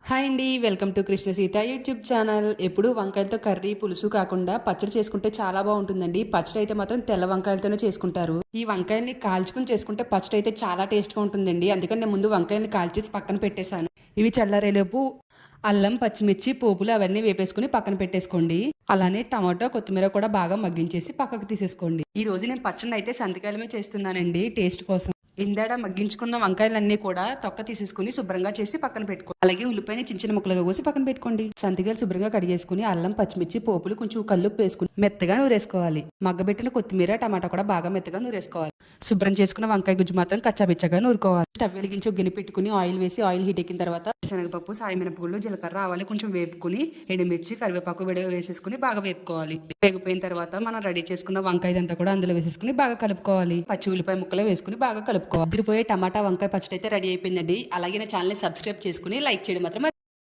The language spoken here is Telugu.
హాయ్ అండి, welcome to Krishna Sita YouTube channel. ఎప్పుడు వంకాయలతో కర్రీ పులుసు కాకుండా పచ్చడి చేసుకుంటే చాలా బాగుంటుందండి. పచ్చడి అయితే మాత్రం తెల్ల వంకాయలతోనే చేసుకుంటారు. ఈ వంకాయల్ని కాల్చుకుని చేసుకుంటే పచ్చడి అయితే చాలా టేస్ట్గా ఉంటుందండి. అందుకని నేను ముందు వంకాయల్ని కాల్చేసి పక్కన పెట్టేశాను. ఇవి చల్లారేలోపు అల్లం, పచ్చిమిర్చి, పోపులు అవన్నీ వేపేసుకుని పక్కన పెట్టేసుకోండి. అలానే టమాటో, కొత్తిమీర కూడా బాగా మగ్గించేసి పక్కకు తీసేసుకోండి. ఈ రోజు నేను పచ్చడిని అయితే సంతకాయలమే చేస్తున్నానండి టేస్ట్ కోసం. ఇందాడ మగ్గించుకున్న వంకాయలన్నీ కూడా తొక్క తీసేసుకుని శుభ్రంగా చేసి పక్కన పెట్టుకోండి. అలాగే ఉల్లిపాయని చిన్న చిన్న ముక్కలుగా కోసి పక్కన పెట్టుకోండి. సంతికాయలు శుభ్రంగా కడిగేసుకుని అల్లం, పచ్చిమిర్చి, పోపులు కొంచెం కల్లుప్పు వేసుకుని మెత్తగా నూరేసుకోవాలి. మగ్గబెట్టిన కొత్తిమీర, టమాటా కూడా బాగా మెత్తగా నూరేసుకోవాలి. శుభ్రం చేసుకున్న వంకాయ గుజ్జు మాత్రం కచ్చాబిచ్చగా నూరుకోవాలి. స్టవ్ వెలిగించి గిన్నె పెట్టుకుని ఆయిల్ వేసి ఆయిల్ హీట్ ఎక్కిన తర్వాత శనగపప్పు, సాయి మినపగుళ్ళు, జీలకర్ర, ఆవాలు కొంచెం వేపుకుని ఎండుమిర్చి, కరివేపాకు విడిగా వేసేసుకుని బాగా వేపుకోవాలి. వేగిపోయిన తర్వాత మనం రెడీ చేసుకున్న వంకాయ అంతా కూడా అందులో వేసేసుకుని బాగా కలుపుకోవాలి. పచ్చి ఉల్లిపాయ ముక్కలు వేసుకుని బాగా కలుపుకోవాలి. తిరిపోయే టమాటా వంకాయ పచ్చడి అయితే రెడీ అయిపోయిందండి. అలాగే నా ఛానల్ ని సబ్స్క్రైబ్ చేసుకుని లైక్ చేయడం మాత్రం